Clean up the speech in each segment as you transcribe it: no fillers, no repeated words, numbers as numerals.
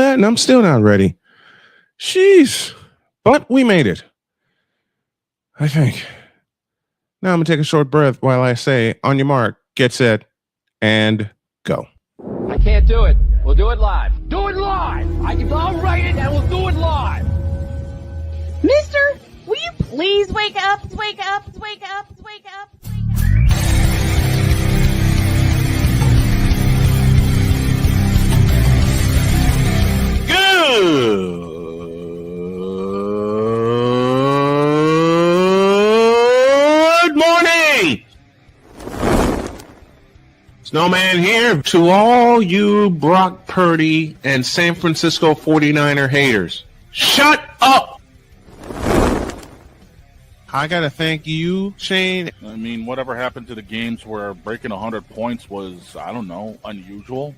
that, and I'm still not ready. Jeez. But we made it, I think. Now I'm going to take a short breath while I say, on your mark, get set, and go. I can't do it. We'll do it live. Do it live! I'll write it and we'll do it live! Mister, will you please wake up, wake up, wake up, wake up, wake up? Good morning! Snowman here to all you Brock Purdy and San Francisco 49er haters. Shut up! I gotta thank you, Shane. I mean, whatever happened to the games where breaking 100 points was, I don't know, unusual?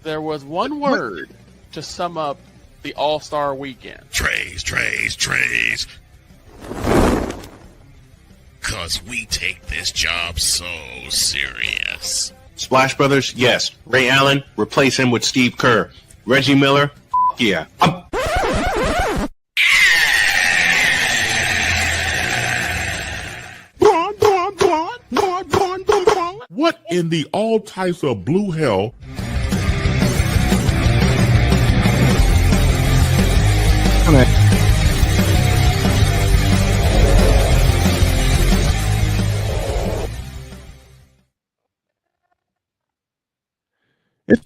There was one word to sum up the All-Star weekend. Trays. Cause we take this job so serious. Splash Brothers, yes. Ray Allen, replace him with Steve Kerr. Reggie Miller, yeah. What in the all types of blue hell? It's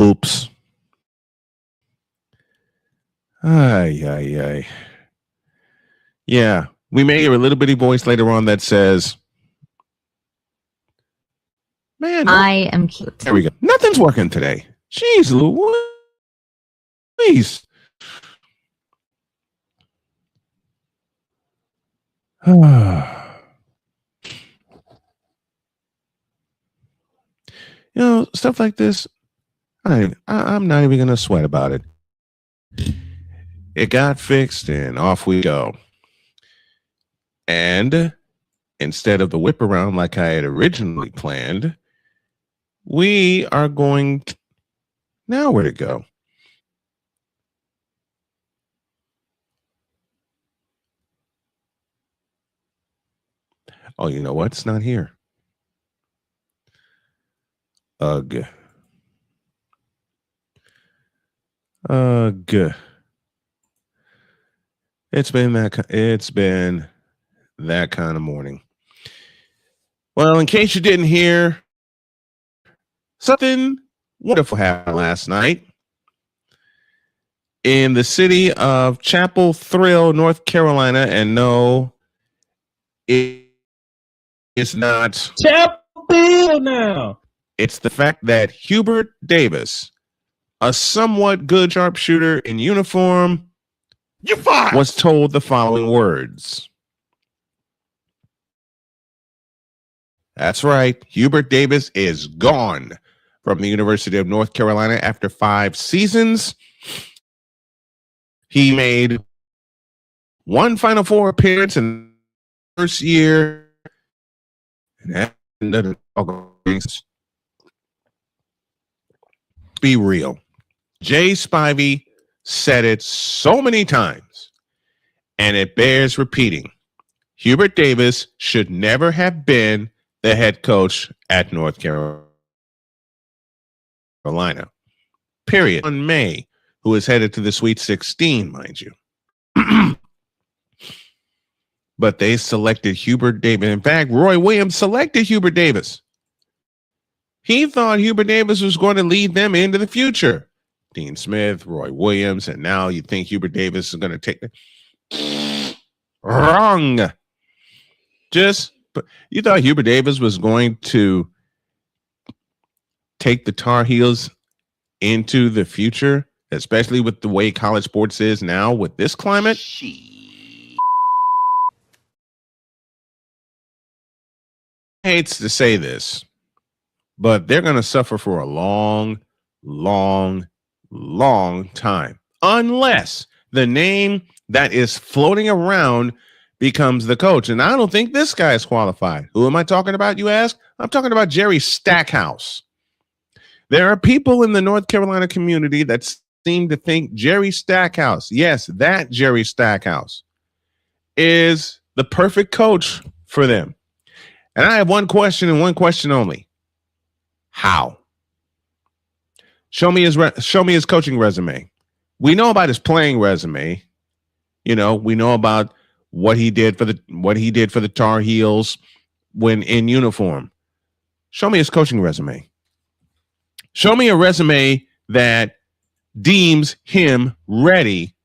oops. Ay. Yeah, we may hear a little bitty voice later on that says, man, I am cute. There we go. Nothing's working today. Jeez Louise. Stuff like this, I'm not even going to sweat about it. It got fixed and off we go. And instead of the whip around like I had originally planned, we are going now where to go. Oh, you know what? It's not here. Ugh. It's been that kind of morning. Well, in case you didn't hear, something wonderful happened last night in the city of Chapel Thrill, North Carolina. And no, it's not Chapel Thrill now. It's the fact that Hubert Davis, a somewhat good sharpshooter in uniform, was told the following words. That's right. Hubert Davis is gone from the University of North Carolina after 5 seasons. He made one Final Four appearance in the first year. And be real. Jay Spivey said it so many times, and it bears repeating. Hubert Davis should never have been the head coach at North Carolina. Period. On May who is headed to the Sweet 16, mind you. But they selected Hubert Davis. In fact, Roy Williams selected Hubert Davis. He thought Hubert Davis was going to lead them into the future. Dean Smith, Roy Williams, and now you think Hubert Davis is going to take it. Wrong. You thought Hubert Davis was going to take the Tar Heels into the future, especially with the way college sports is now with this climate? Hates to say this, but they're going to suffer for a long time unless the name that is floating around becomes the coach. And I don't think this guy is qualified. Who am I talking about, you ask? I'm talking about Jerry Stackhouse. There are people in the North Carolina community that seem to think Jerry Stackhouse, yes, that Jerry Stackhouse, is the perfect coach for them. And I have one question and one question only. How? Show me his coaching resume. We know about his playing resume. You know, we know about what he did for the Tar Heels when in uniform. Show me his coaching resume. Show me a resume that deems him ready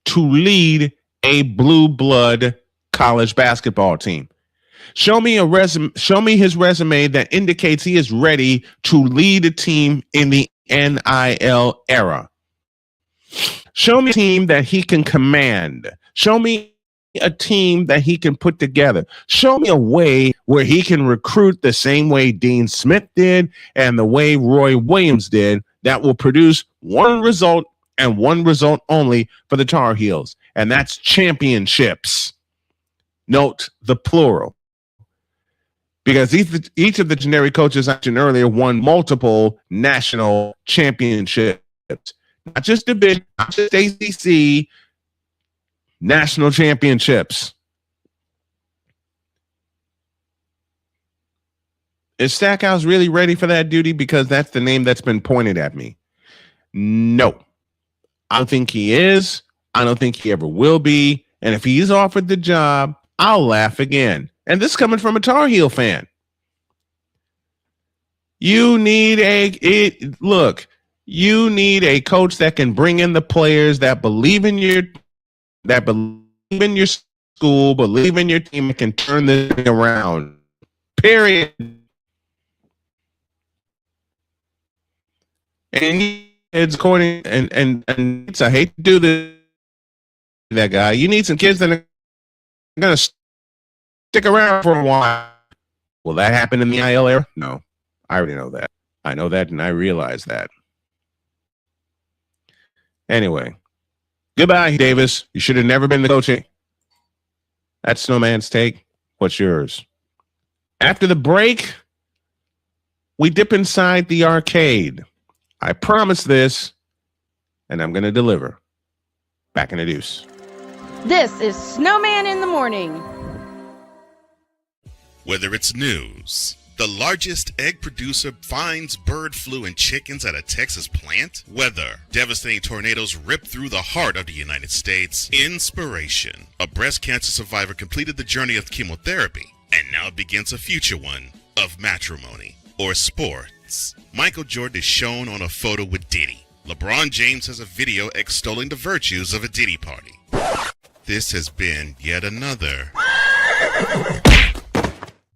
to lead a blue blood college basketball team. Show me his resume that indicates he is ready to lead a team in the NIL era. Show me a team that he can command. Show me a team that he can put together. Show me a way where he can recruit the same way Dean Smith did and the way Roy Williams did that will produce one result and one result only for the Tar Heels, and that's championships. Note the plural. Because each of the generic coaches I mentioned earlier won multiple national championships. Not just division, not just ACC, national championships. Is Stackhouse really ready for that duty? Because that's the name that's been pointed at me. No. I don't think he is. I don't think he ever will be. And if he's offered the job, I'll laugh again. And this is coming from a Tar Heel fan. You need a coach that can bring in the players that believe in your school, believe in your team, and can turn this thing around. Period. And it's according and it's, I hate to do this, that guy. You need some kids that are gonna stick around for a while. Will that happen in the NIL era? No. I already know that. I know that, and I realize that. Anyway, goodbye, Davis. You should have never been the coach. That's Snowman's take. What's yours? After the break, we dip inside the arcade. I promise this, and I'm going to deliver. Back in the deuce. This is Snowman in the Morning. Whether it's news, the largest egg producer finds bird flu in chickens at a Texas plant, weather, devastating tornadoes rip through the heart of the United States, inspiration, a breast cancer survivor completed the journey of chemotherapy, and now begins a future one of matrimony or sports. Michael Jordan is shown on a photo with Diddy. LeBron James has a video extolling the virtues of a Diddy party. This has been yet another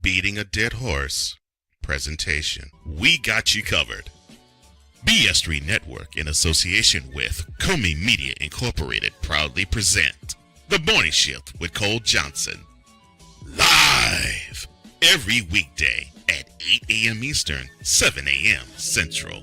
beating a dead horse presentation. We got you covered. BS3 Network, in association with Comey Media Incorporated, proudly present The Morning Shift with Cole Johnson. Live every weekday at 8 a.m. Eastern, 7 a.m. Central.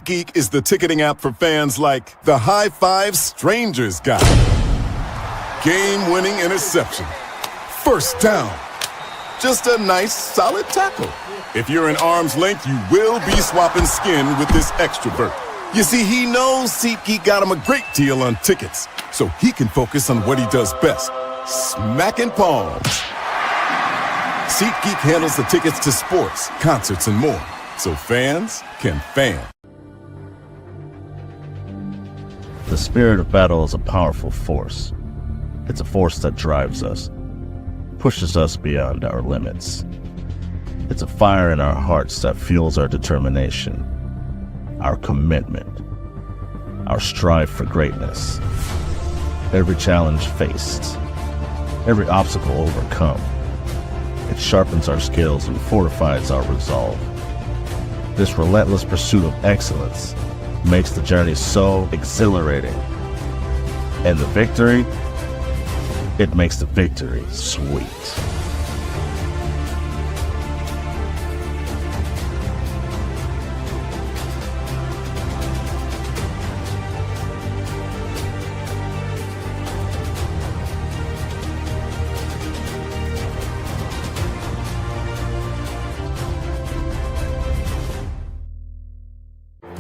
SeatGeek is the ticketing app for fans like the high five strangers got. Game-winning interception. First down. Just a nice, solid tackle. If you're in arm's length, you will be swapping skin with this extrovert. You see, he knows SeatGeek got him a great deal on tickets, so he can focus on what he does best, smacking palms. SeatGeek handles the tickets to sports, concerts, and more, so fans can fan. The spirit of battle is a powerful force. It's a force that drives us, pushes us beyond our limits. It's a fire in our hearts that fuels our determination, our commitment, our strive for greatness. Every challenge faced, every obstacle overcome, it sharpens our skills and fortifies our resolve. This relentless pursuit of excellence makes the journey so exhilarating. And the victory, it makes the victory sweet.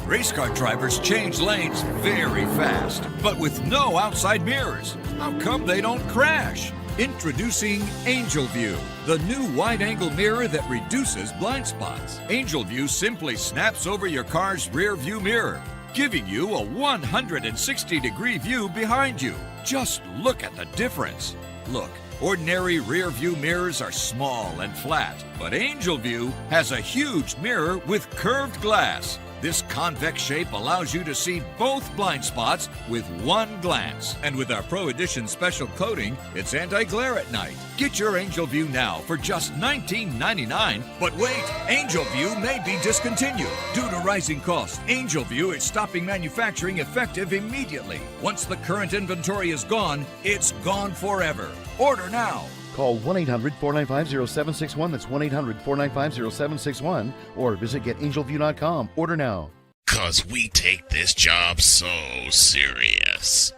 Race car drivers change lanes very fast, but with no outside mirrors. How come they don't crash? Introducing Angel View, the new wide-angle mirror that reduces blind spots. Angel View simply snaps over your car's rear view mirror, giving you a 160-degree view behind you. Just look at the difference. Look, ordinary rear view mirrors are small and flat, but Angel View has a huge mirror with curved glass. This convex shape allows you to see both blind spots with one glance. And with our Pro Edition special coating, it's anti-glare at night. Get your Angel View now for just $19.99. But wait, Angel View may be discontinued. Due to rising costs, Angel View is stopping manufacturing effective immediately. Once the current inventory is gone, it's gone forever. Order now. Call 1-800-495-0761. That's 1-800-495-0761. Or visit getangelview.com. Order now. 'Cause we take this job so serious.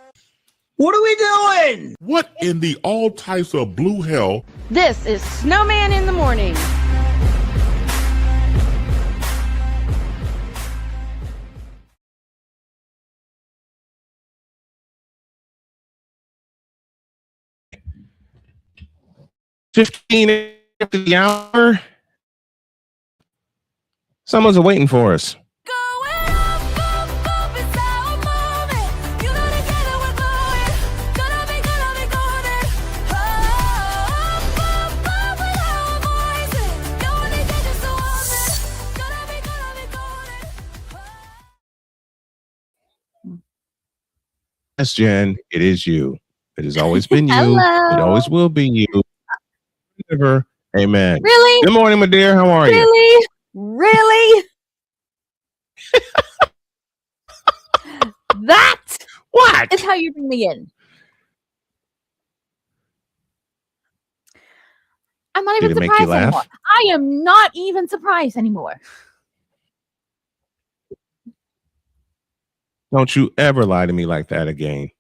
What are we doing? What in the all types of blue hell? This is Snowman in the Morning. $15 after the hour. Someone's waiting for us. Yes, Jen, it is you. It has always been you. Hello. It always will be you. Never. Amen. Really? Good morning, my dear. How are you? Really? Really? That What? is how you bring me in. I'm not Did even it make you surprised laugh? anymore. I am not even surprised anymore. Don't you ever lie to me like that again.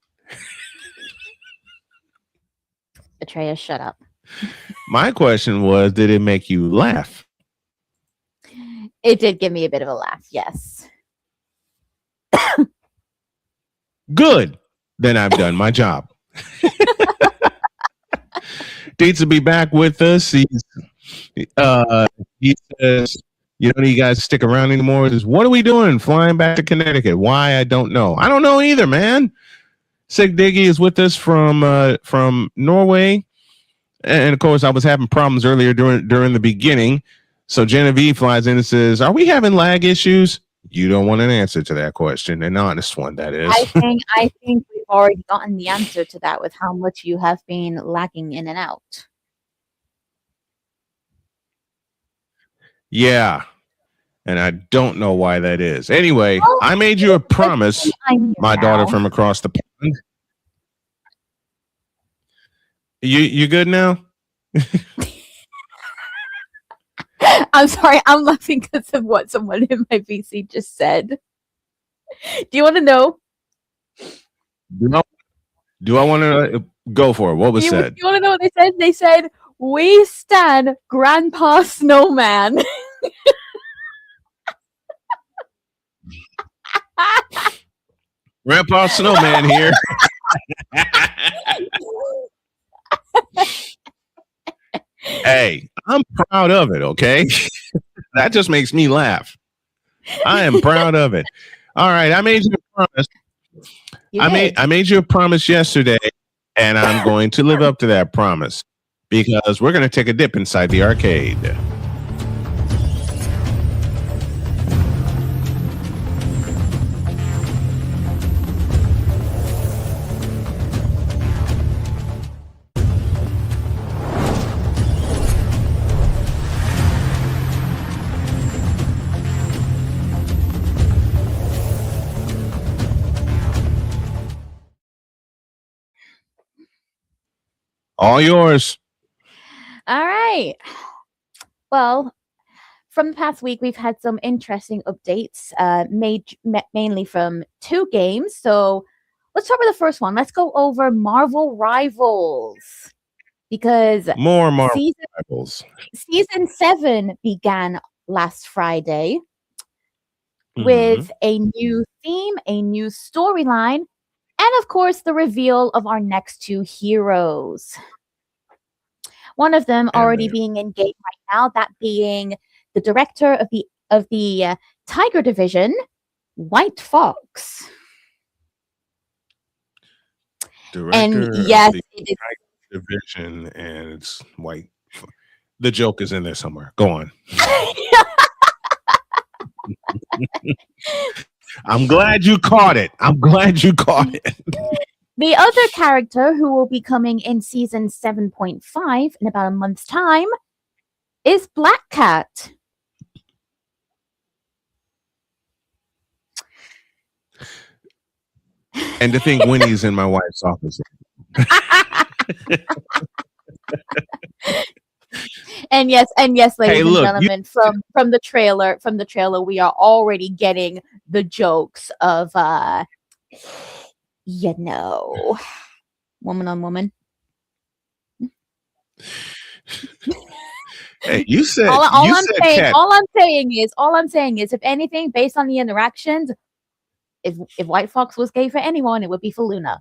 Atreus, shut up. My question was, did it make you laugh? It did give me a bit of a laugh, yes. Good. Then I've done my job. Deets will be back with us. He says, you don't need you guys to stick around anymore. He says, what are we doing? Flying back to Connecticut. Why? I don't know. I don't know either, man. Sig Diggy is with us from Norway. And of course, I was having problems earlier during the beginning. So Genevieve flies in and says, are we having lag issues? You don't want an answer to that question, an honest one, that is. I think we've already gotten the answer to that with how much you have been lagging in and out. Yeah. And I don't know why that is. Anyway, I made you a promise, my daughter from across the pond. You good now? I'm sorry, I'm laughing because of what someone in my VC just said. Do you want to know? Do I want to go for it? What was Do said? you want to know what they said? They said, "We stand Grandpa Snowman." Grandpa Snowman here. Hey, I'm proud of it, okay? That just makes me laugh. I am proud of it. All right, I made you a promise. I made you a promise yesterday, and I'm going to live up to that promise because we're going to take a dip inside the arcade. All yours. All right. Well, from the past week, we've had some interesting updates, mainly from 2 games. So let's start with the first one. Let's go over Marvel Rivals, because More Marvel Rivals. Season 7 began last Friday with a new theme, a new storyline, and of course, the reveal of our next 2 heroes. One of them already being in game right now, that being the director of the Tiger Division, White Fox. Director and yes, of the it is. Tiger Division, and it's White. The joke is in there somewhere. Go on. I'm glad you caught it. The other character who will be coming in season 7.5 in about a month's time is Black Cat. And to think Winnie's in my wife's office. And yes, ladies Hey, look, and gentlemen, from the trailer, we are already getting the jokes of woman on woman. Hey, you said all I'm saying is, if anything, based on the interactions, if White Fox was gay for anyone, it would be for Luna.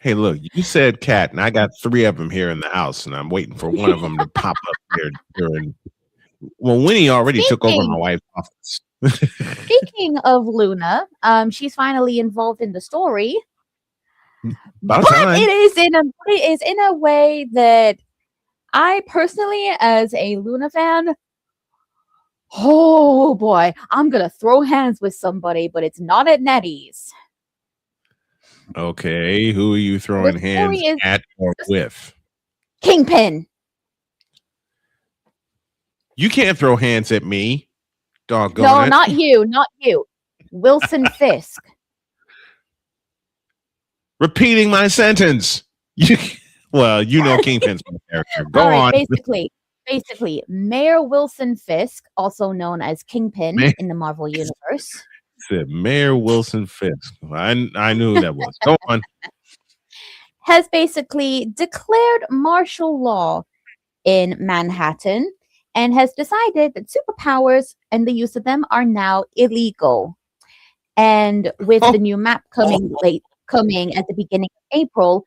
Hey, look, you said cat, and I got 3 of them here in the house, and I'm waiting for one of them to pop up here during. Well, Winnie already took over my wife's office. Speaking of Luna, she's finally involved in the story. About but time. it is in a way that I personally, as a Luna fan, oh boy, I'm gonna throw hands with somebody, but it's not at Nettie's. Okay, who are you throwing hands at or with? Kingpin. You can't throw hands at me. Doggone No, it. not you. Wilson Fisk. Repeating my sentence. Well, you know Kingpin's my character. Go on. Basically, Mayor Wilson Fisk, also known as Kingpin in the Marvel Universe. Said Mayor Wilson Fisk. I knew who that was. Go on. Has basically declared martial law in Manhattan and has decided that superpowers and the use of them are now illegal. And with the new map coming at the beginning of April,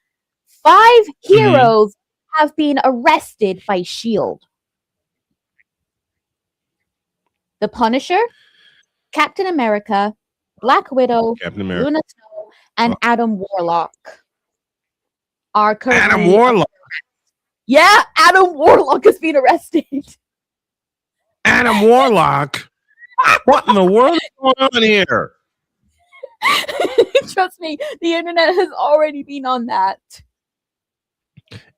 5 heroes have been arrested by S.H.I.E.L.D. The Punisher, Captain America, Black Widow, Luna Snow, and Adam Warlock are currently. Adam Warlock? Yeah, Adam Warlock has been arrested. Adam Warlock? What in the world is going on here? Trust me, the internet has already been on that.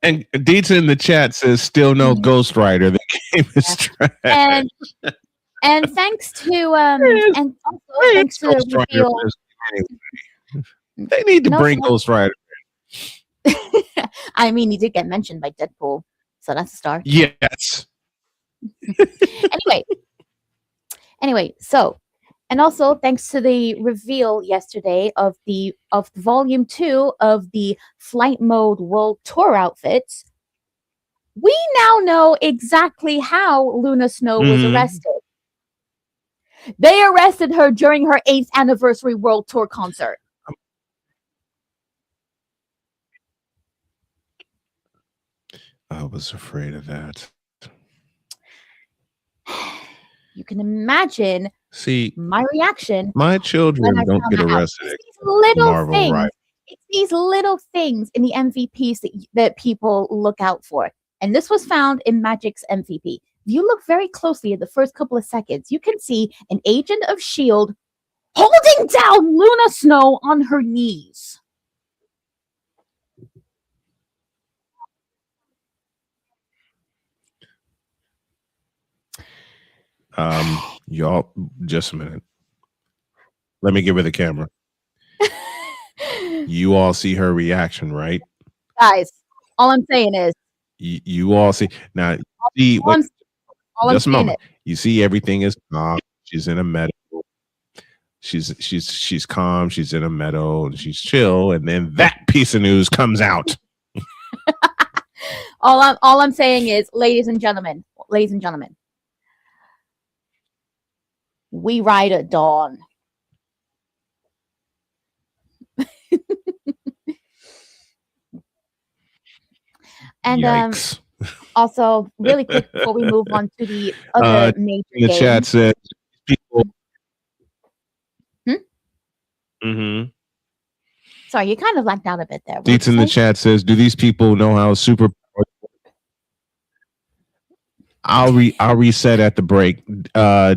And Deet's in the chat says still no Ghost Rider. The game is trash. And thanks to and also thanks to the reveal. They need to bring Ghost Rider. I mean, he did get mentioned by Deadpool, so that's a start. Yes. Anyway, so And also, thanks to the reveal yesterday of Volume 2 of the Flight Mode World Tour outfits, we now know exactly how Luna Snow was arrested. They arrested her during her 8th anniversary World Tour concert. I was afraid of that. You can imagine my reaction. My children don't get arrested. It's these little Marvel things. Rivals. It's these little things in the MVPs that people look out for. And this was found in Magic's MVP. If you look very closely at the first couple of seconds, you can see an agent of S.H.I.E.L.D. holding down Luna Snow on her knees. Y'all, just a minute. Let me give her the camera. You all see her reaction, right? Guys, all I'm saying is you all see now. Just a moment. You see, everything is calm. She's in a meadow. She's calm. She's in a meadow and she's chill. And then that piece of news comes out. all I'm saying is, ladies and gentlemen, we ride at dawn. And also, really quick before we move on to the other major in the game. chat said people. Sorry, you kind of lagged out a bit there. Deets in the chat says, "Do these people know how super?" I'll reset at the break.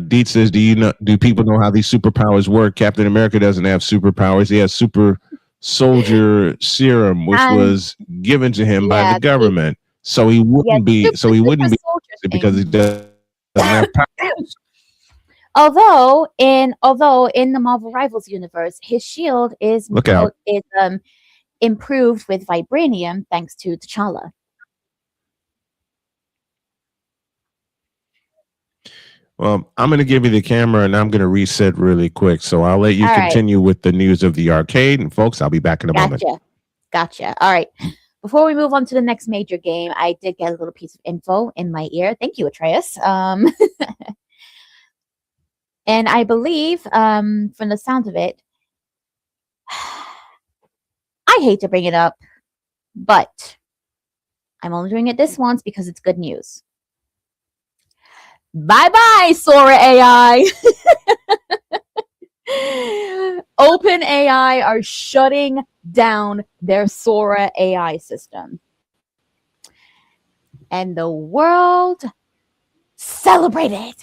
Deet says, "Do people know how these superpowers work?" Captain America doesn't have superpowers. He has super soldier serum, which was given to him by the government. So he wouldn't be because he doesn't have powers. Although in the Marvel Rivals universe, his shield is improved with vibranium thanks to T'Challa. Well, I'm going to give you the camera and I'm going to reset really quick. So I'll let you continue with the news of the arcade. And folks, I'll be back in a moment. Gotcha. All right. Before we move on to the next major game, I did get a little piece of info in my ear. Thank you, Atreus. And I believe, from the sound of it, I hate to bring it up, but I'm only doing it this once because it's good news. Bye-bye, Sora AI. OpenAI are shutting down their Sora AI system. And the world celebrated.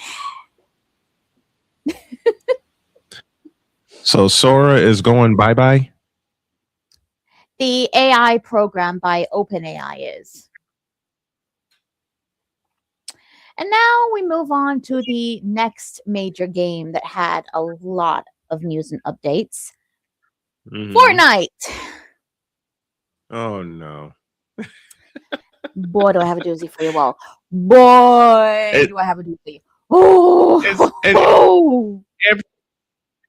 So Sora is going bye-bye? The AI program by OpenAI is. And now we move on to the next major game that had a lot of news and updates. Fortnite. Oh, no. Boy, do I have a doozy for you all. Boy, do I have a doozy. Oh!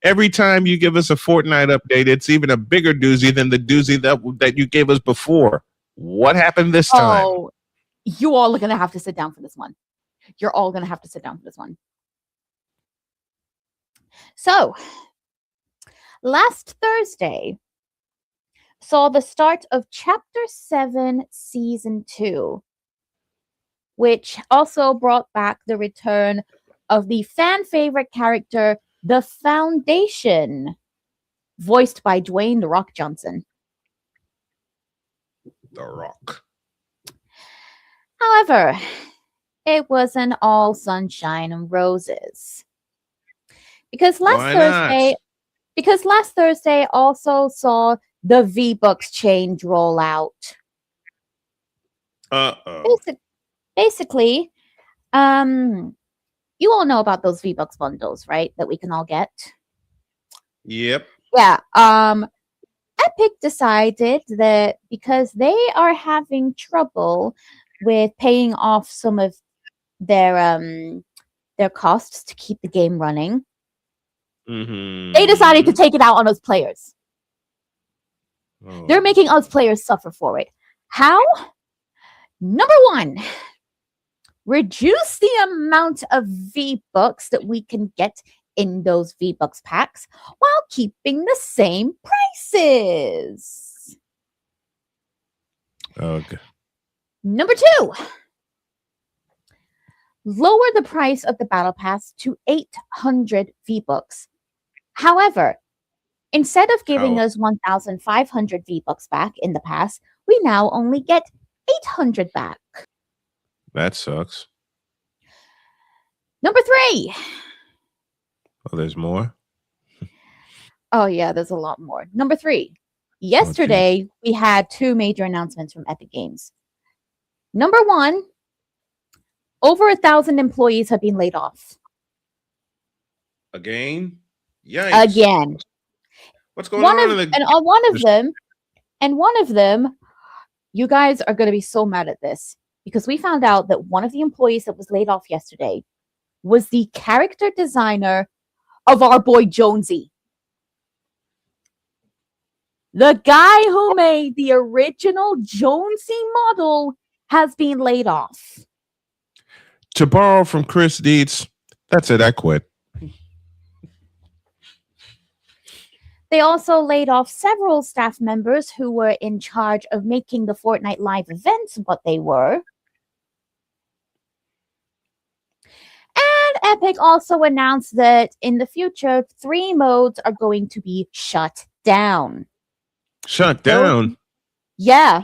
Every time you give us a Fortnite update, it's even a bigger doozy than the doozy that you gave us before. What happened this time? Oh, you all are going to have to sit down for this one. You're all going to have to sit down for this one. So, last Thursday saw the start of Chapter 7, Season 2, which also brought back the return of the fan favorite character, The Foundation, voiced by Dwayne "The Rock" Johnson. The Rock. However, it wasn't all sunshine and roses. Because last Thursday also saw the V-Bucks change roll out. Basically, you all know about those V-Bucks bundles, right? That we can all get. Yep. Yeah. Epic decided that because they are having trouble with paying off some of their costs to keep the game running, They decided to take it out on us players. Oh. They're making us players suffer for it. How? Number one, reduce the amount of V-Bucks that we can get in those V-Bucks packs while keeping the same prices. Okay. Number two, lower the price of the Battle Pass to 800 V-Bucks. However, instead of giving us 1,500 V-Bucks back in the past, we now only get 800 back. That sucks. Number three. Oh, there's more? Oh, yeah, there's a lot more. Number three. Yesterday, we had two major announcements from Epic Games. Number one, over 1,000 employees have been laid off. Again? Yikes. Again. What's going on? One of them, you guys are going to be so mad at this because we found out that one of the employees that was laid off yesterday was the character designer of our boy Jonesy. The guy who made the original Jonesy model has been laid off. To borrow from Chris Dietz, that's it. I quit. They also laid off several staff members who were in charge of making the Fortnite live events what they were. And Epic also announced that in the future, 3 modes are going to be shut down. Shut down? Yeah.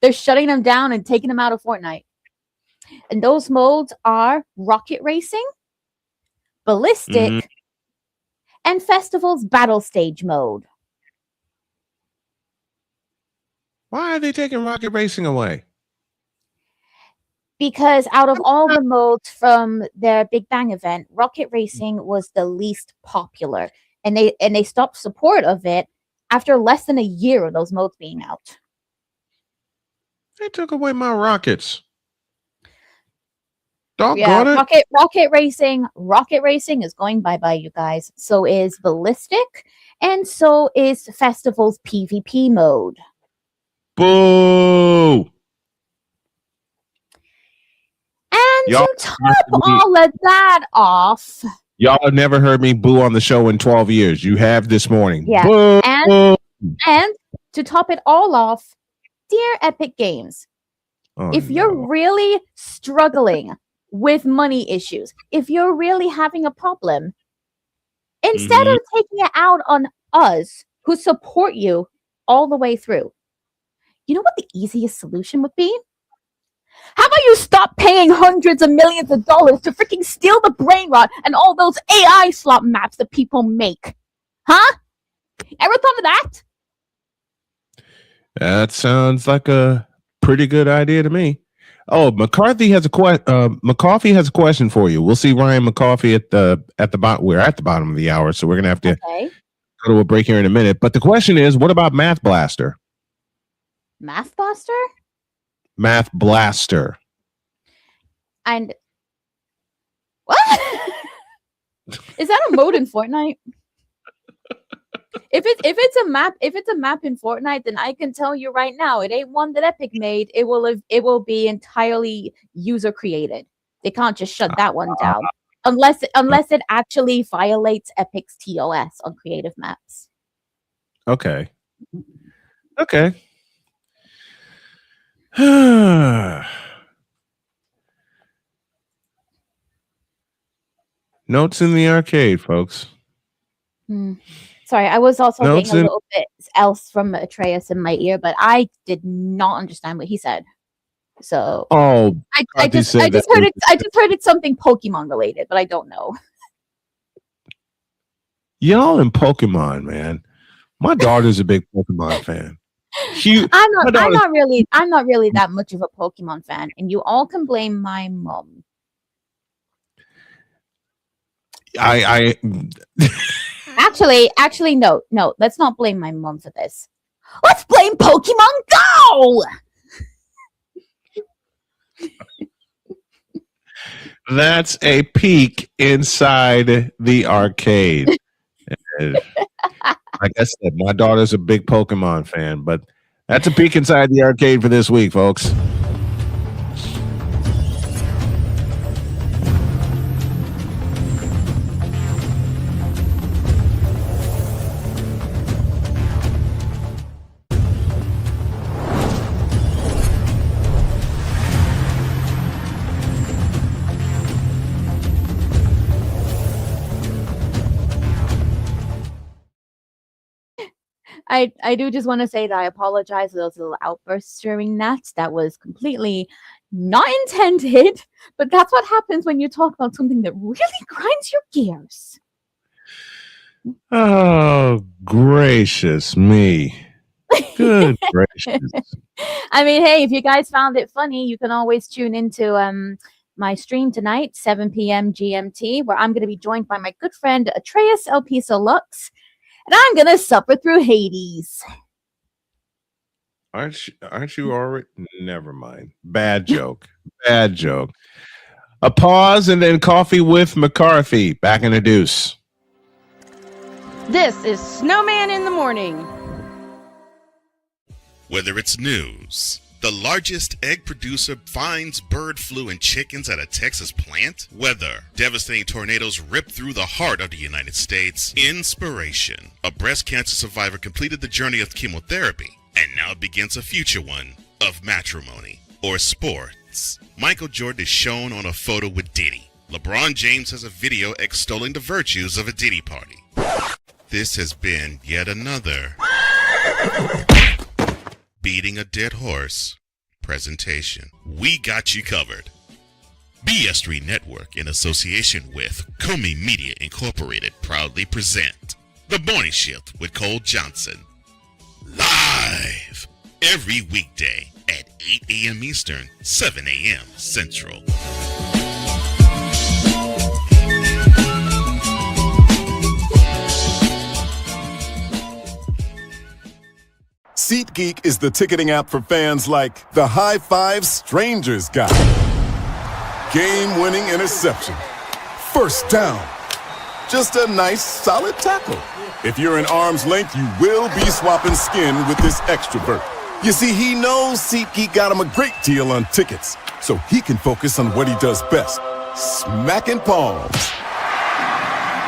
They're shutting them down and taking them out of Fortnite. And those modes are Rocket Racing, Ballistic, and Festival's Battle Stage mode. Why are they taking Rocket Racing away? Because out of all the modes from their Big Bang event, Rocket Racing was the least popular. And they stopped support of it after less than a year of those modes being out. They took away my rockets. Yeah, Rocket Racing is going bye-bye, you guys. So is Ballistic, and so is Festival's PvP mode. Boo! And to top all of that off... Y'all have never heard me boo on the show in 12 years. You have this morning. Yeah. Boo! And to top it all off, dear Epic Games, if you're really struggling with money issues, if you're really having a problem, instead of taking it out on us who support you all the way through, you know what the easiest solution would be? How about you stop paying hundreds of millions of dollars to freaking steal the brain rot and all those AI slot maps that people make? Huh? Ever thought of that? That sounds like a pretty good idea to me. Oh, McCarthy has a McCarthy has a question for you. We'll see Ryan McCarthy at the bottom. We're at the bottom of the hour, so we're gonna have to go to a break here in a minute. But the question is, what about Math Blaster? Math Blaster? Math Blaster. And what? Is that a mode in Fortnite? If it's a map in Fortnite, then I can tell you right now, it ain't one that Epic made. It will be entirely user created. They can't just shut that one down unless it actually violates Epic's TOS on creative maps. Okay. Notes in the arcade, folks. Sorry, I was also getting a little bit else from Atreus in my ear, but I did not understand what he said. So I just heard it's something Pokemon related, but I don't know. Y'all in Pokemon, man. My daughter's a big Pokemon fan. I'm not really that much of a Pokemon fan, and you all can blame my mom. Actually, no. Let's not blame my mom for this. Let's blame Pokemon Go. That's a peek inside the arcade. And like I said, my daughter's a big Pokemon fan, but that's a peek inside the arcade for this week, folks. I do just want to say that I apologize for those little outbursts during that. That was completely not intended, but that's what happens when you talk about something that really grinds your gears. Oh, gracious me. Good gracious. I mean, hey, if you guys found it funny, you can always tune into my stream tonight, 7 p.m. GMT, where I'm going to be joined by my good friend Atreus LP Lux, and I'm going to suffer through Hades. Aren't you already? Never mind. Bad joke. Bad joke. A pause and then coffee with McCarthy. Back in the deuce. This is Snowman in the Morning. Whether it's news, the largest egg producer finds bird flu in chickens at a Texas plant, weather, devastating tornadoes rip through the heart of the United States, inspiration, a breast cancer survivor completed the journey of chemotherapy, and now begins a future one of matrimony or sports. Michael Jordan is shown on a photo with Diddy. LeBron James has a video extolling the virtues of a Diddy party. This has been yet another beating a dead horse presentation. We got you covered. BS3 Network, in association with Comey Media Incorporated, proudly present The Morning Shift with Cole Johnson. Live every weekday at 8 a.m. Eastern, 7 a.m. Central. SeatGeek is the ticketing app for fans like the high five strangers got. Game-winning interception. First down. Just a nice, solid tackle. If you're in arm's length, you will be swapping skin with this extrovert. You see, he knows SeatGeek got him a great deal on tickets, so he can focus on what he does best, smacking palms.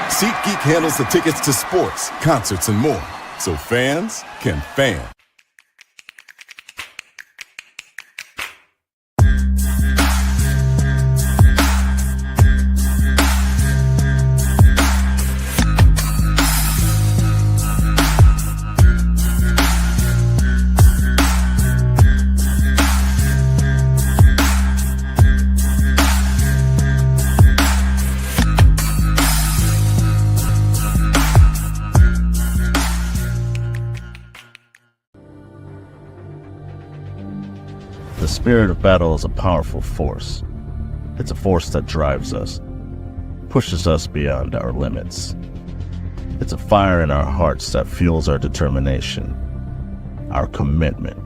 SeatGeek handles the tickets to sports, concerts, and more, so fans can fan. The spirit of battle is a powerful force. It's a force that drives us, pushes us beyond our limits. It's a fire in our hearts that fuels our determination, our commitment,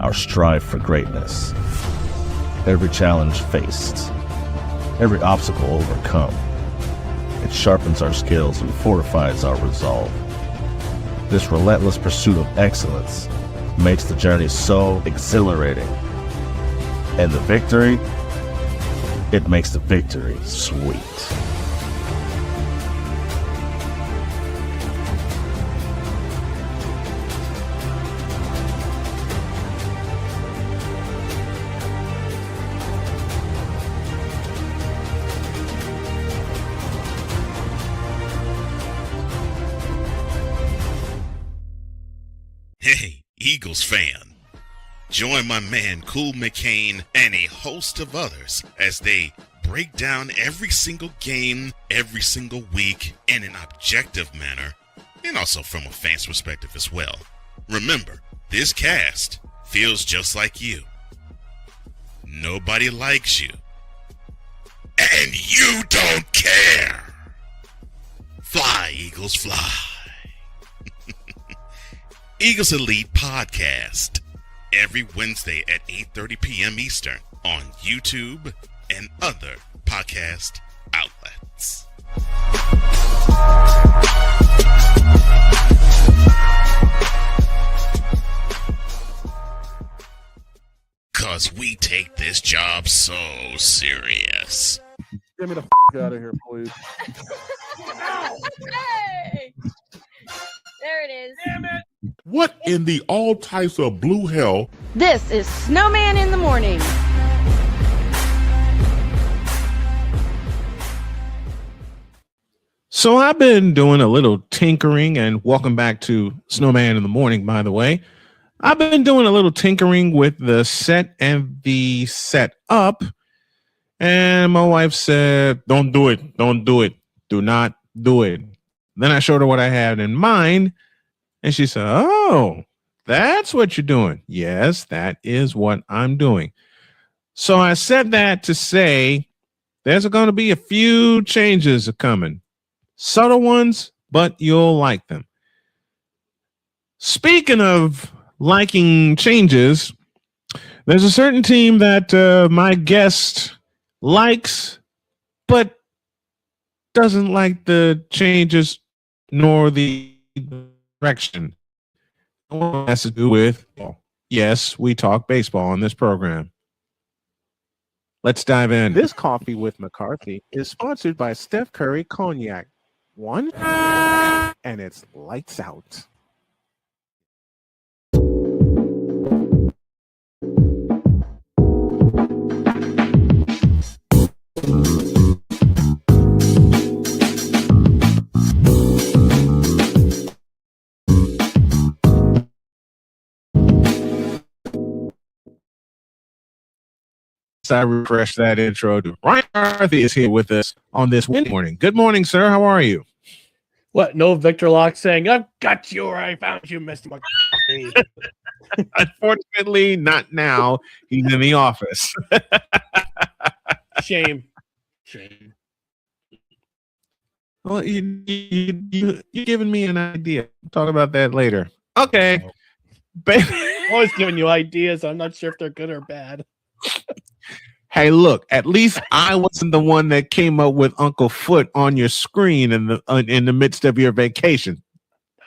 our strive for greatness. Every challenge faced, every obstacle overcome, it sharpens our skills and fortifies our resolve. This relentless pursuit of excellence makes the journey so exhilarating. And the victory, it makes the victory sweet. Hey, Eagles fan. Join my man Cool McCain and a host of others as they break down every single game, every single week in an objective manner, and also from a fan's perspective as well. Remember, this cast feels just like you. Nobody likes you. And you don't care. Fly, Eagles, fly. Eagles Elite Podcast, every Wednesday at 8:30 p.m. Eastern on YouTube and other podcast outlets. Cause we take this job so serious. Get me the out of here, please. Hey! There it is. Damn it! What in the all types of blue hell? This is Snowman in the Morning. So I've been doing a little tinkering, and welcome back to Snowman in the Morning, by the way. I've been doing a little tinkering with the set and the setup, and my wife said, don't do it. Don't do it. Do not do it. Then I showed her what I had in mind, and she said, oh, that's what you're doing. Yes, that is what I'm doing. So I said that to say there's going to be a few changes coming. Subtle ones, but you'll like them. Speaking of liking changes, there's a certain team that my guest likes, but doesn't like the changes nor the direction. It has to do with, yes, we talk baseball on this program. Let's dive in. This Coffee with McCarthy is sponsored by Steph Curry Cognac. One, and it's lights out. I refresh that intro. Ryan McCarthy is here with us on this Wednesday morning. Good morning, sir. How are you? What? No Victor Locke saying, I've got you or I found you, Mr. McCarthy. Unfortunately, not now. He's in the office. Shame. Well, you're giving me an idea. We'll talk about that later. Okay. I'm always giving you ideas. I'm not sure if they're good or bad. Hey, look, at least I wasn't the one that came up with Uncle Foot on your screen in the midst of your vacation.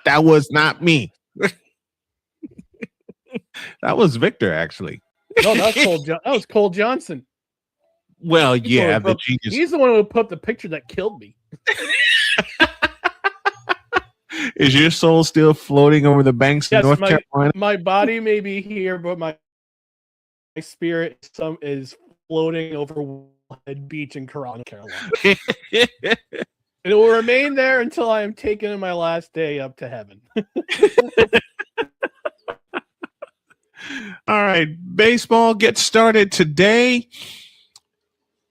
That was not me. That was Victor, actually. No, that was Cole Johnson. Well, yeah, the genius. He's the one who put up the picture that killed me. Is your soul still floating over the banks of North Carolina? My body may be here, but my spirit is floating over Wallhead Beach in Corona, Carolina. It will remain there until I am taken on my last day up to heaven. All right, baseball gets started today,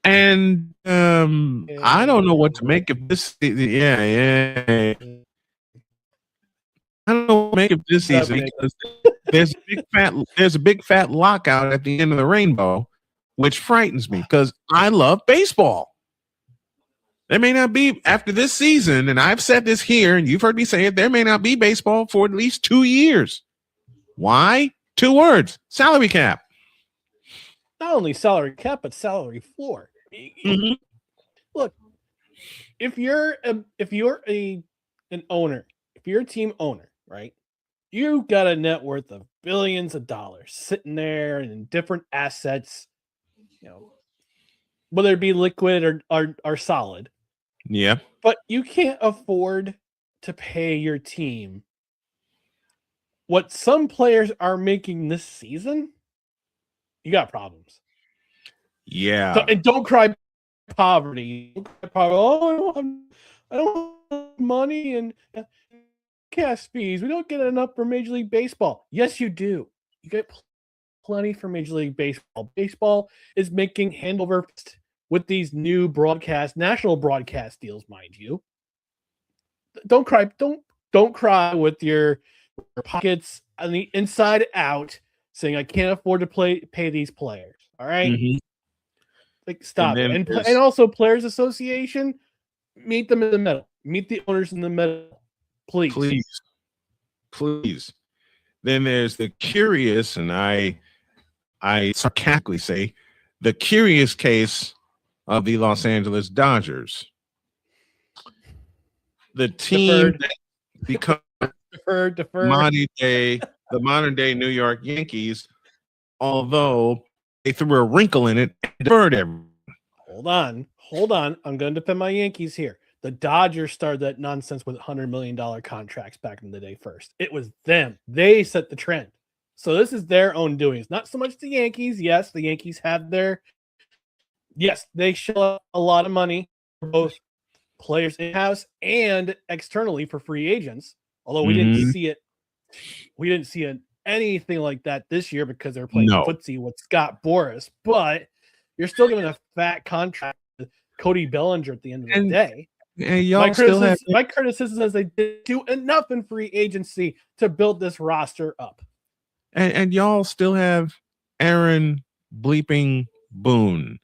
and I don't know what to make of this. Yeah. I don't know what to make of this season because there's a big fat lockout at the end of the rainbow, which frightens me because I love baseball. There may not be after this season, and I've said this here, and you've heard me say it. There may not be baseball for at least 2 years. Why? 2 words: salary cap. Not only salary cap, but salary floor. Mm-hmm. Look, if you're an owner, if you're a team owner, right? You got a net worth of billions of dollars sitting there and in different assets, whether it be liquid or solid. Yeah. But you can't afford to pay your team what some players are making this season. You got problems. Yeah. So, and don't cry poverty. Don't cry poverty. Oh, I don't have money and cast fees. We don't get enough for Major League Baseball. Yes, you do. You get plenty for Major League Baseball. Baseball is making hand over fist with these new national broadcast deals, mind you. Don't cry. Don't cry with your pockets on the inside out, saying I can't afford to pay these players. All right, like stop. And also, Players Association, meet them in the middle. Meet the owners in the middle, please. Then there's the curious, and I sarcastically say, the curious case of the Los Angeles Dodgers. The team that becomes deferred. the modern day New York Yankees, although they threw a wrinkle in it and deferred everyone. Hold on. I'm going to defend my Yankees here. The Dodgers started that nonsense with $100 million contracts back in the day first. It was them. They set the trend. So this is their own doings. Not so much the Yankees. Yes, the Yankees have they shell out a lot of money for both players in-house and externally for free agents. Although we didn't see it. We didn't see anything like that this year because they're playing footsie with Scott Boras. But you're still giving a fat contract to Cody Bellinger at the end of the day. And y'all still have my criticism is they didn't do enough in free agency to build this roster up. And y'all still have Aaron bleeping Boone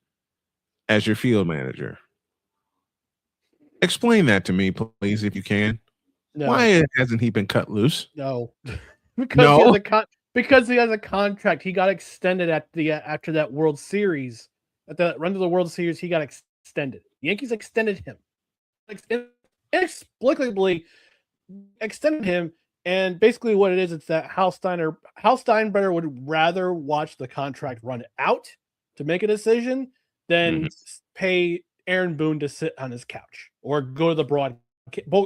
as your field manager. Explain that to me, please, if you can. No. Why hasn't he been cut loose? No, because he has a contract. He got extended after that World Series. At the run of the World Series, he got extended. The Yankees extended him, inexplicably extended him. And basically, what it is, it's that Hal Steinbrenner would rather watch the contract run out to make a decision than pay Aaron Boone to sit on his couch or go to the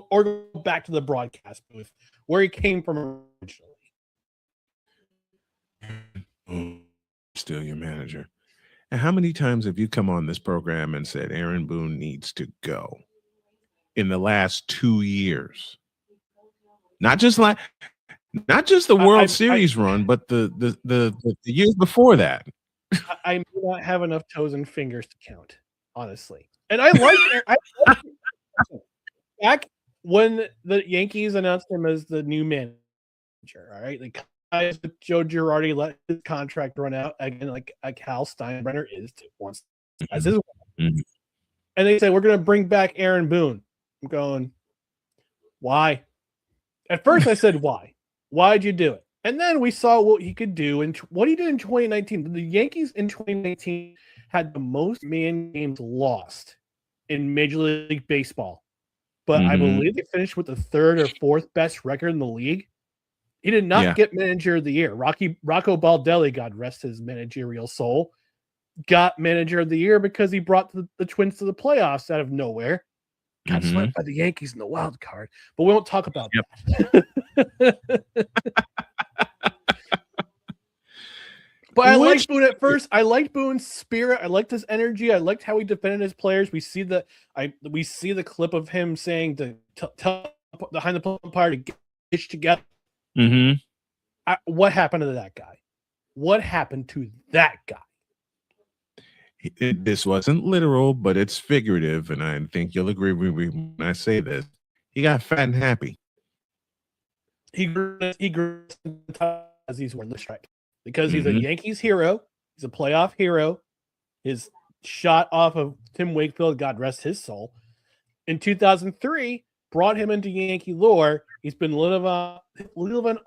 or go back to the broadcast booth where he came from originally. Still your manager. And how many times have you come on this program and said Aaron Boone needs to go in the last 2 years? Not just the World Series run, but the years before that. I may not have enough toes and fingers to count, honestly. And I like back when the Yankees announced him as the new manager. All right, the guys with Joe Girardi let his contract run out again, like Hal Steinbrenner wants as his. And they say we're going to bring back Aaron Boone. I'm going, why? At first, I said, why? Why'd you do it? And then we saw what he could do and what he did in 2019. The Yankees in 2019 had the most man games lost in Major League Baseball. But I believe they finished with the third or fourth best record in the league. He did not get Manager of the Year. Rocco Baldelli, God rest his managerial soul, got Manager of the Year because he brought the Twins to the playoffs out of nowhere. Got swept by the Yankees in the wild card, but we won't talk about that. But I liked Boone at first. I liked Boone's spirit. I liked his energy. I liked how he defended his players. We see the clip of him saying to tell behind the plate umpire to get it together. What happened to that guy? What happened to that guy? This wasn't literal, but it's figurative, and I think you'll agree with me when I say this. He got fat and happy. He grew as he's wearing the stripe because he's a Yankees hero. He's a playoff hero. His shot off of Tim Wakefield, God rest his soul, in 2003 brought him into Yankee lore. He's been living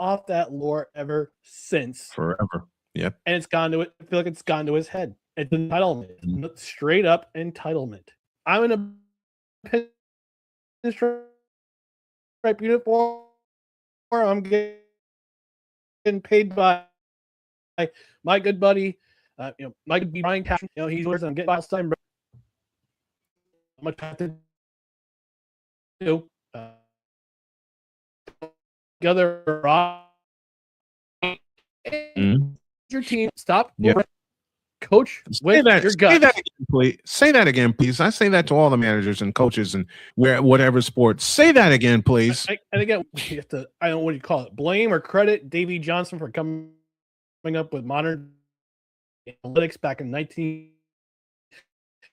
off that lore ever since. Forever. Yep. And it's gone to it. I feel like it's gone to his head. It's entitlement. Straight up entitlement. I'm in a pinstripe uniform. I'm getting paid by my good buddy, my good buddy Ryan McCarthy. He's yours. I'm getting Miles Steinbrenner. How much I have to do? Together, your team. Stop. Yeah. Coach, with your gut. Say that again, please. Say that again, please. I say that to all the managers and coaches and whatever sports. Say that again, please. And again, you have to. I don't know what you call it. Blame or credit Davey Johnson for coming up with modern analytics back in the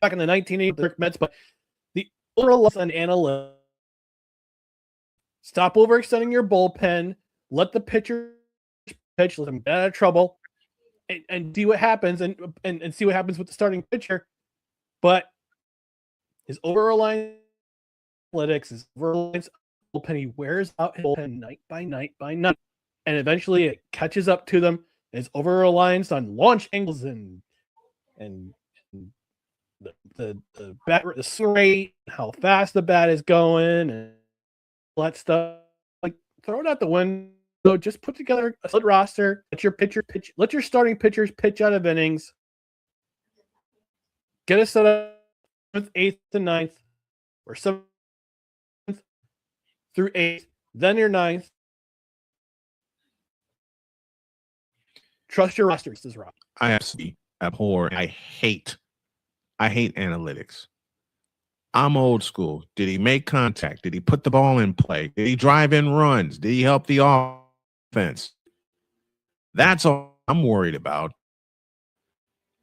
1980s Mets. But the overall on analytics. Stop overextending your bullpen. Let the pitcher pitch. Let them get out of trouble. And see what happens, and see what happens with the starting pitcher. But his over-reliance analytics, his over-reliance bullpen, he wears out his bullpen night by night by night. And eventually it catches up to them. His over-reliance on launch angles and the bat, the swing rate, how fast the bat is going, and all that stuff. Like, throw it out the window. Just put together a solid roster. Let your pitcher pitch. Let your starting pitchers pitch out of innings. Get us set up with 8th to 9th, or 7th through 8th. Then your 9th. Trust your rosters, this is Rob. I absolutely abhor. I hate analytics. I'm old school. Did he make contact? Did he put the ball in play? Did he drive in runs? Did he help the offense? That's all I'm worried about.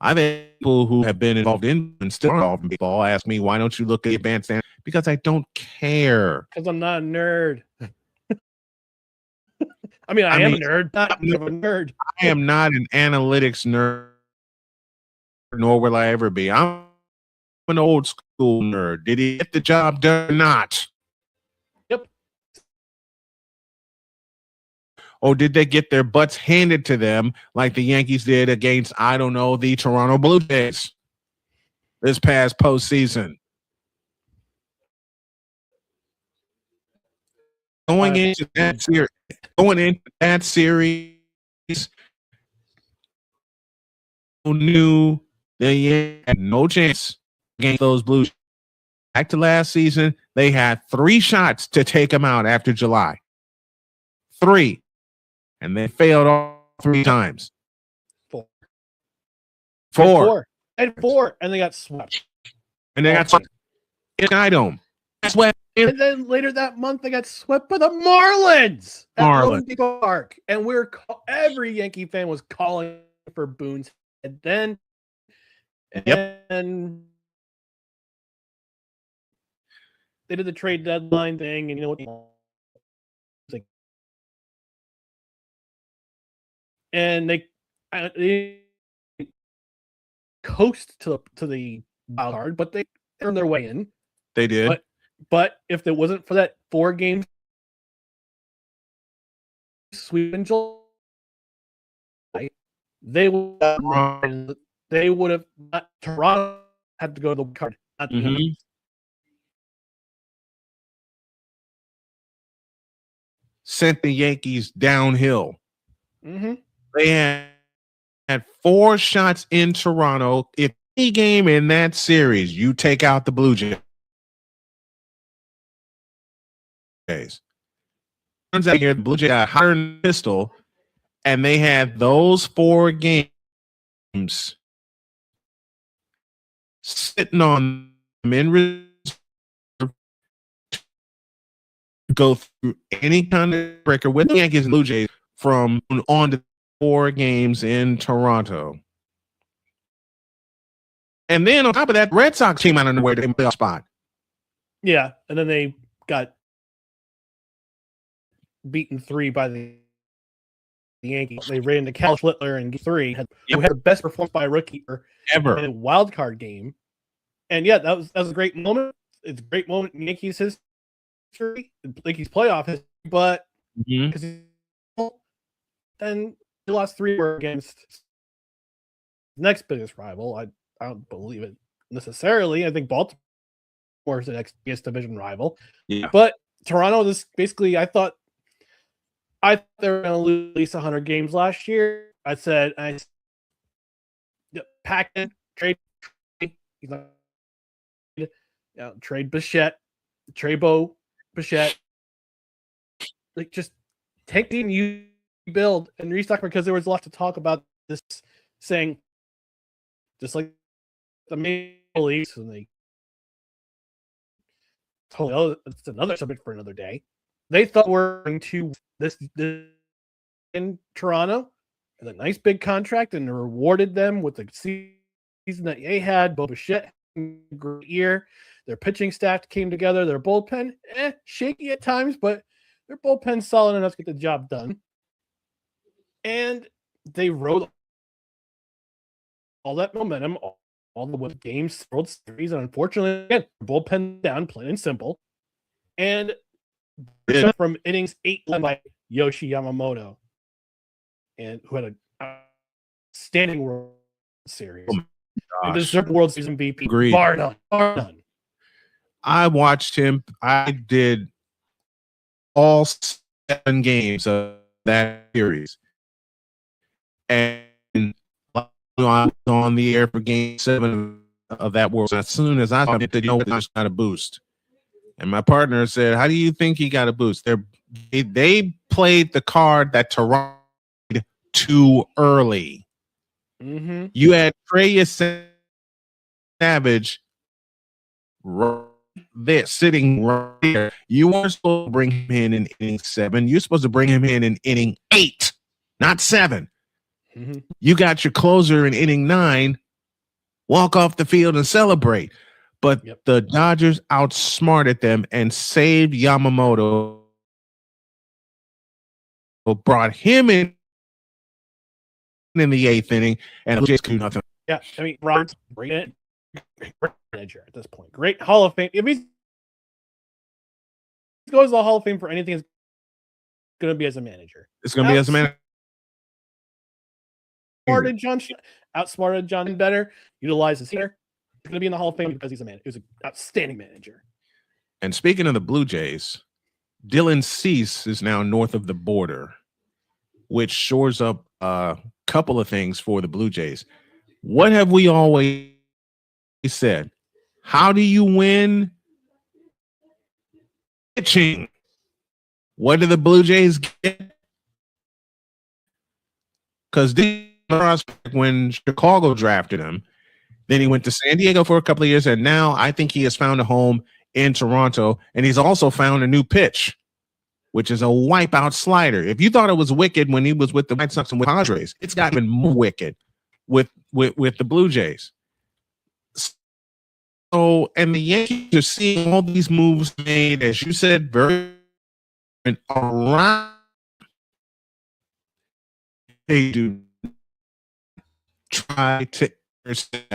I've had people who have been involved in and still involved in baseball ask me, why don't you look at the advanced analytics? Because I don't care. Because I'm not a nerd. I mean, I am a nerd, not a nerd. I am not an analytics nerd, nor will I ever be. I'm an old school nerd. Did he get the job done or not? Yep. Or did they get their butts handed to them like the Yankees did against, I don't know, the Toronto Blue Jays this past postseason? Going into that series, who knew they had no chance against those Blues. Back to last season, they had 3 shots to take them out after July. 3. And they failed all 3 times. 4. And 4. And they got swept. And they got swept in Idome. And then later that month, they got swept by the Marlins at Lone Depot Park. And every Yankee fan was calling for Boone's. And then, and they did the trade deadline thing, and you know what? And they coast to the wild card, but they earned their way in. They did. But if it wasn't for that 4-game sweep in July, they would have not. Toronto had to go to the card. Sent the Yankees downhill. Mm-hmm. They had 4 shots in Toronto. If any game in that series, you take out the Blue Jays. Turns out here, the Blue Jays got higher than the pistol, and they had those 4 games sitting on them in reserve to go through any kind of breaker with the Yankees and Blue Jays from on to 4 games in Toronto. And then on top of that, Red Sox came out of nowhere to the playoff spot. Yeah, and then they got beaten 3 by the Yankees. They ran into Cal Schlittler in 3. Who had the best performance by a rookie ever in a wild card game. And yeah, that was a great moment. It's a great moment in Yankees history, Yankees playoff history. But because then they lost 3 were against the next biggest rival. I don't believe it necessarily. I think Baltimore is the next biggest division rival. Yeah. But Toronto, this basically, I thought they were going to lose at least 100 games last year. I said, pack in, trade, trade Bichette, Trebo, Bichette. Like, just take the new build and restock, because there was a lot to talk about this, saying, just like the Maple Leafs, and they totally, it's another subject for another day. They thought we're going to this in Toronto, and a nice big contract, and rewarded them with the season that they had. Bo Bichette, great year. Their pitching staff came together. Their bullpen, shaky at times, but their bullpen's solid enough to get the job done. And they rode all that momentum, all the way games, World Series, and unfortunately, again, bullpen down, plain and simple. And from innings 8 by Yoshi Yamamoto, and who had a standing World Series. And Gosh. deserved World Series MVP. Agreed. Bar none. Bar none. I watched him. I did all 7 games of that series. And I was on the air for game 7 of that World. As soon as I saw him, you know what, I just got a boost. And my partner said, "How do you think he got a boost?" They played the card that Toronto played too early. Mm-hmm. You had Trey Savage right there, sitting right there. You weren't supposed to bring him in inning 7. You're supposed to bring him in inning 8, not 7. Mm-hmm. You got your closer in inning 9. Walk off the field and celebrate. But the Dodgers outsmarted them and saved Yamamoto. Brought him in the 8th inning, and just do nothing. Yeah, I mean, Robert's great manager at this point. Great Hall of Fame. If he goes to the Hall of Fame for anything, it's going to be as a manager. It's going to be as a manager. Outsmarted John better. Utilizes here. He's going to be in the Hall of Fame because he's a man. He was an outstanding manager. And speaking of the Blue Jays, Dylan Cease is now north of the border, which shores up a couple of things for the Blue Jays. What have we always said? How do you win? Pitching. What do the Blue Jays get? Because when Chicago drafted him, then he went to San Diego for a couple of years, and now I think he has found a home in Toronto, and he's also found a new pitch, which is a wipeout slider. If you thought it was wicked when he was with the White Sox and with Padres, it's got even more wicked with the Blue Jays. So, and the Yankees are seeing all these moves made, as you said, very around. They do try to intercept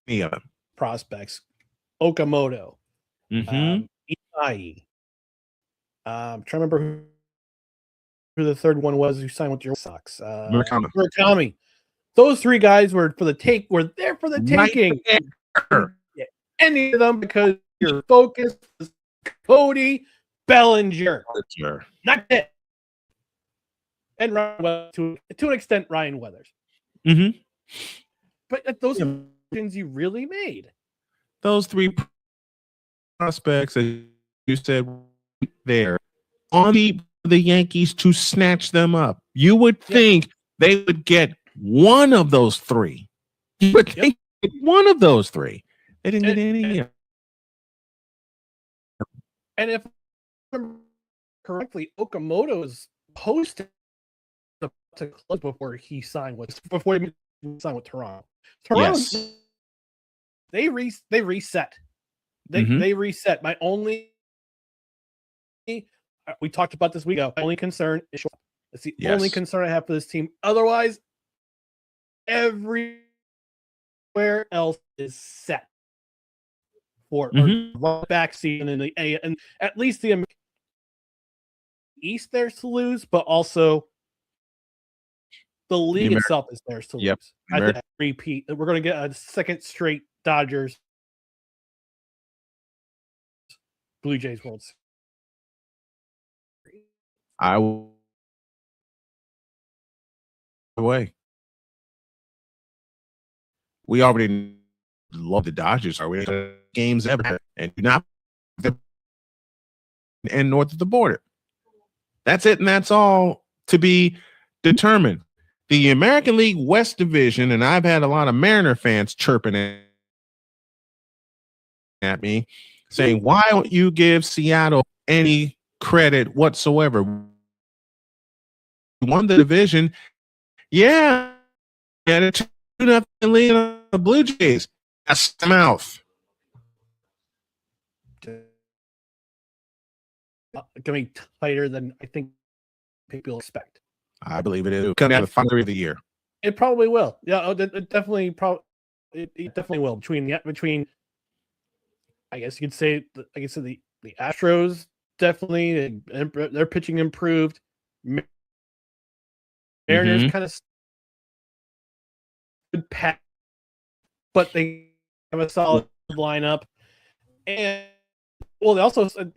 any of them. Prospects. Okamoto. Mm-hmm. Iai. Trying to remember who the third one was who signed with your Sox. Murakami. Those 3 guys were there for the taking. Yeah, any of them because your focus was Cody Bellinger. Not it. And to an extent, Ryan Weathers. Mm-hmm. But those decisions you really made. Those 3 prospects, as you said, there on the Yankees to snatch them up. You would think they would get one of those 3. You would think one of those 3. They didn't get any. And if I remember correctly, Okamoto's posted to close before he signed with Toronto. Toronto, they reset. They reset. My only, we talked about this week ago. My only concern is short. It's the only concern I have for this team. Otherwise, everywhere else is set for back season in the A, and at least the East there's to lose, but also the league itself is theirs to lose. I think repeat. We're going to get a second straight Dodgers Blue Jays World Series. I will away. We already love the Dodgers. Are we games ever and do not and north of the border? That's it, and that's all to be determined. The American League West Division, and I've had a lot of Mariner fans chirping at me, saying, "Why don't you give Seattle any credit whatsoever? Won the division, yeah, and a 2-0 lead on the Blue Jays. That's the mouth." Going to be tighter than I think people expect. I believe it is. Coming out of the final of the year. It probably will. Yeah, it definitely it definitely will. Between I guess you could say, like I said, the Astros definitely their pitching improved. Mariners kind of good path but they have a solid lineup. And well, they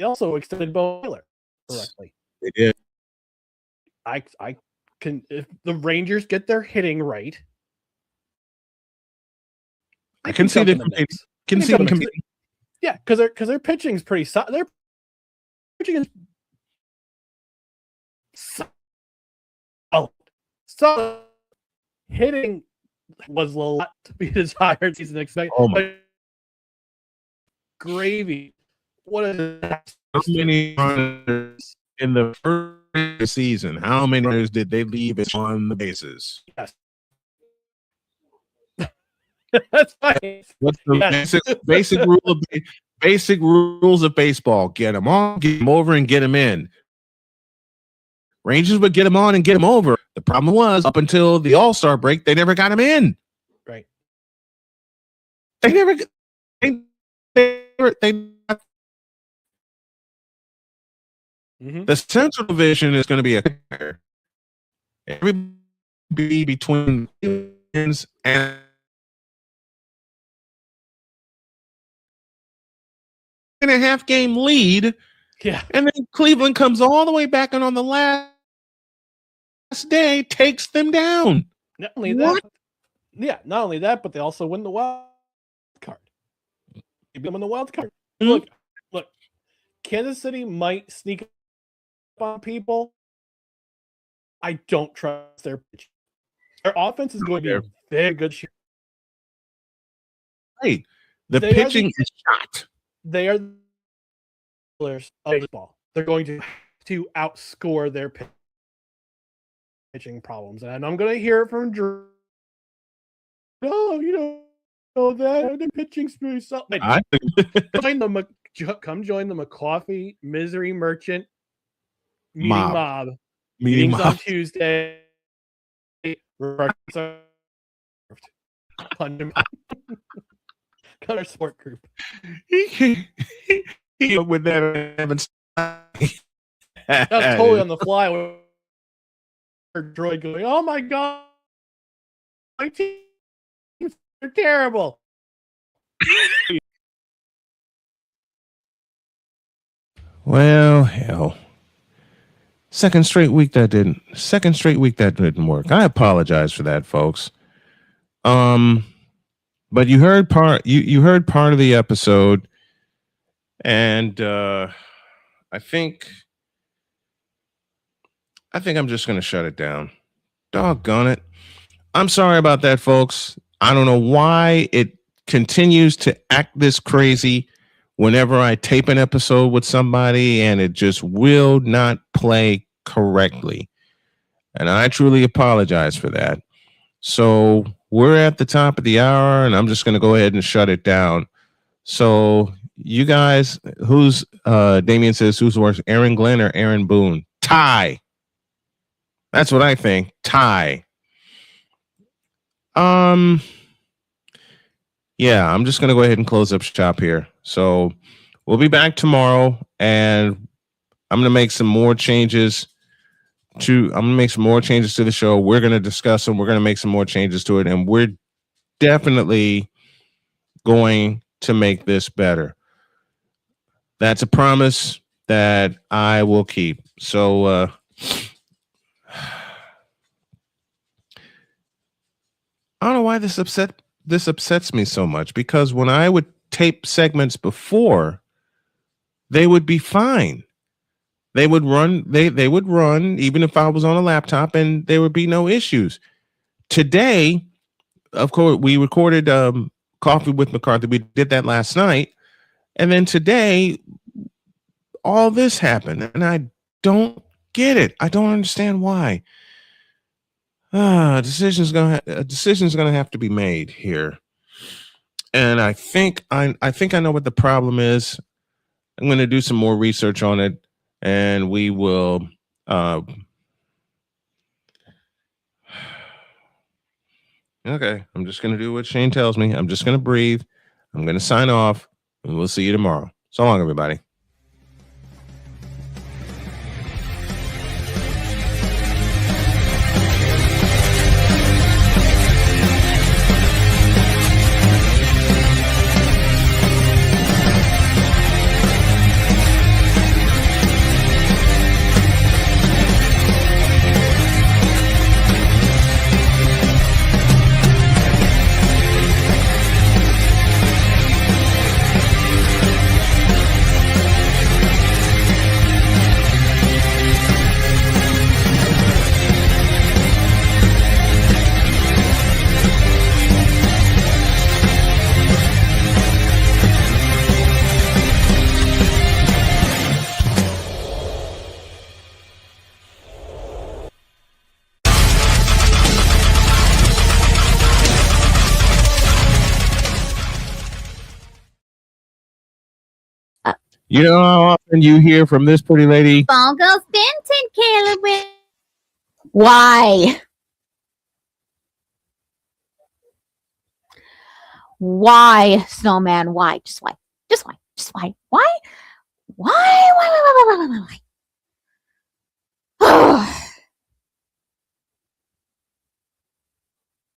also extended Bo Taylor correctly. They did. I can, if the Rangers get their hitting right, I can see them competing. Yeah, because their pitching is pretty solid. Their pitching is solid. Hitting was a lot to be desired. Season expected. Oh my. Gravy. What is how many runners in the first season? How many runners did they leave on the bases? Yes. That's fine. What's the basic rules of baseball? Get them on, get them over, and get them in. Rangers would get them on and get them over. The problem was, up until the All-Star break, they never got them in. Right. They never. The Central Division is going to be everybody between and a half game lead. Yeah. And then Cleveland comes all the way back and on the last day takes them down. Not only that, but they also win the wild card. They beat them in the wild card. Look, Kansas City might sneak up on people. I don't trust their pitch. Their offense is going to be very good. Right. The pitching is shot. They are the players of baseball. They're going to outscore their pitching problems. And I'm going to hear it from Drew. No, you don't know that. The pitching's pretty solid. Come join the McCarthy Misery Merchant Mob. Meetings on Tuesday. Got our support group. He with that. That was totally on the fly. Droid going, oh my god, my teams are terrible. Well, hell. Second straight week that didn't work. I apologize for that, folks. But you heard part of the episode, and I think I'm just going to shut it down. Doggone it. I'm sorry about that, folks. I don't know why it continues to act this crazy whenever I tape an episode with somebody, and it just will not play correctly. And I truly apologize for that. So we're at the top of the hour, and I'm just going to go ahead and shut it down. So you guys, Damien says, who's worse, Aaron Glenn or Aaron Boone? Tie. That's what I think. Tie. Yeah, I'm just going to go ahead and close up shop here. So we'll be back tomorrow, and I'm going to make some more changes to the show. We're going to discuss them. We're going to make some more changes to it, and we're definitely going to make this better. That's a promise that I will keep. So I don't know why this upsets me so much, because when I would tape segments before, they would be fine. They would run, they would run even if I was on a laptop, and there would be no issues. Today, of course, we recorded Coffee with McCarthy. We did that last night. And then today, all this happened, and I don't get it. I don't understand why. A decision's gonna have to be made here, and I think I know what the problem is. I'm going to do some more research on it, and we will. Okay, I'm just going to do what Shane tells me. I'm just going to breathe. I'm going to sign off, and we'll see you tomorrow. So long, everybody. You know how often you hear from this pretty lady? Ball goes Benton, Caleb. Why? Why, Snowman? Why? Just why? Just why? Just why? Why? Why?